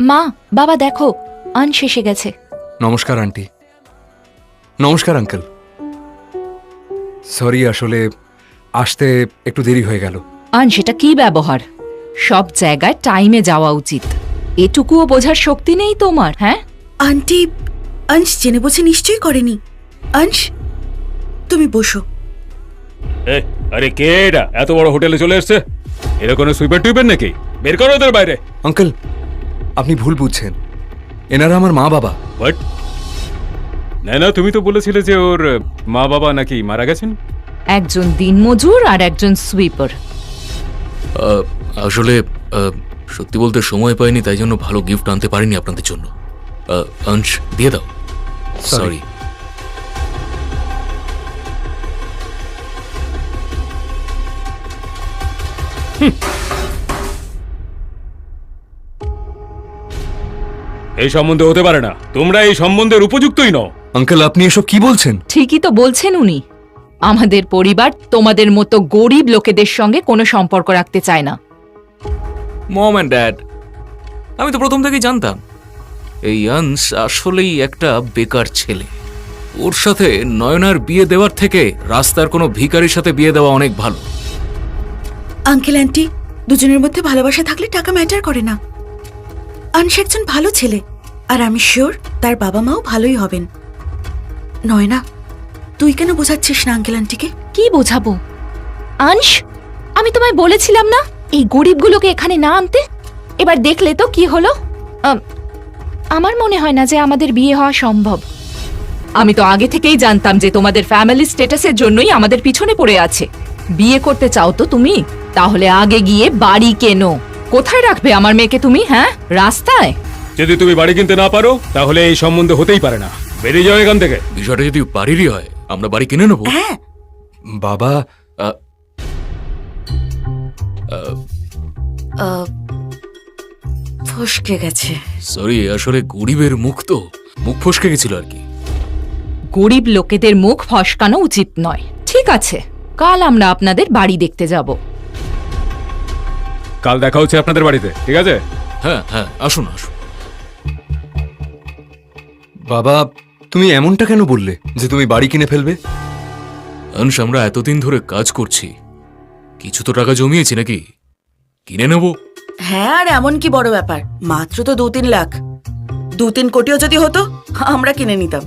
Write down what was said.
মা, বাবা দেখো, আনস এসে গেছে। নমস্কার আন্টি। নমস্কার আঙ্কেল। সরি, আসলে আসতে একটু দেরি হয়ে গেল। আনস, এটা কি ব্যবহার? সব জায়গায় টাইমে যাওয়া উচিত। এটুকুও বোঝার শক্তি নেই তোমার? হ্যাঁ আন্টি, অংশ জেনে বুঝে নিশ্চয়ই করেনি। অংশ, তুমি বসো। আরে কে এটা এত বড় হোটেলে চলে এসছে? এরকম সুইপার টুইপার নাকি? বের করো ওদের বাইরে। আঙ্কেল, আপনি ভুল বুঝছেন, এনারা আমার মা বাবা। হোয়াট? না, তুমি তো বলেছিলে যে ওর মা বাবা নাকি মারা গেছেন। একজন দিনমজুর আর একজন সুইপার। আসলে সত্যি বলতে সময় পাইনি, তাই জন্য ভালো গিফট আনতে পারিনি আপনাদের জন্য। অংশ, দিয়ে দাও। সরি। এই সম্বন্ধে হতে পারে না। তোমরা এই সম্বন্ধের উপযুক্তই নও। আঙ্কেল, আপনি এসব কি বলছেন? ঠিকই তো বলছেন উনি। আমাদের পরিবার তোমাদের মতো গরিব লোকেদের সঙ্গে কোনো সম্পর্ক রাখতে চায় না। মম অ্যান্ড ড্যাড, আমি তো প্রথম থেকেই জানতাম এই অংশ আসলেই একটা বেকার ছেলে। ওর সাথে নয়নার বিয়ে দেওয়ার থেকে রাস্তার কোনো ভিখারির সাথে বিয়ে দেওয়া অনেক ভালো। আঙ্কেল আন্টি, দুজনের মধ্যে ভালোবাসা থাকলে টাকা ম্যাটার করে না। অংশ একজন ভালো ছেলে, আর আমি শিওর তার বাবা মাও ভালোই হবেন। নয়না, তুই কেন বোঝাচ্ছিস না আঙ্কেল আন্টিকে? কি বোঝাবো? আনস, আমি তোমায় বলেছিলাম না এই গরিবগুলোকে এখানে না আনতে? এবার দেখলে তো কি হলো। আমার মনে হয় না যে আমাদের বিয়ে হওয়া সম্ভব। আমি তো আগে থেকেই জানতাম যে তোমাদের ফ্যামিলি স্ট্যাটাসের জন্যই আমাদের পিছনে পড়ে আছে। বিয়ে করতে চাও তো তুমি? তাহলে আগে গিয়ে বাড়ি কেনো। কোথায় রাখবে আমার মেয়েকে তুমি? হ্যাঁ, রাস্তায়? যদি তুমি বাড়ি কিনতে না পারো তাহলে এই সম্বন্ধে হতেই পারে না। বেরিয়ে যাও এখান থেকে। বিষয়টা যদি বাড়িরই হয়, আমরা বাড়ি কিনে নেবো। হ্যাঁ, বাবা, ফসকে গেছে। সরি, আসলে গরিবের মুখ তো, মুখ ফসকে গেছিল আর কি। গরিব লোকেদের মুখ ফসকানো উচিত নয়। ঠিক আছে, কাল আমরা আপনাদের বাড়ি দেখতে যাব। কাল দেখা হচ্ছে আপনাদের বাড়িতে, ঠিক আছে? হ্যাঁ হ্যাঁ, আসুন আসুন। বাবা, তুমি এমনটা কেন বললে যে তুমি বাড়ি কিনে ফেলবে? অংশ, আমরা এতদিন ধরে কাজ করছি, কিছু তো টাকা জমিয়েছি, নাকি কিনে নেব? হ্যাঁ, আর এমন কি বড় ব্যাপার, মাত্র তো 2-3 লাখ। 2-3 কোটিও যদি হতো আমরা কিনে নিতাম।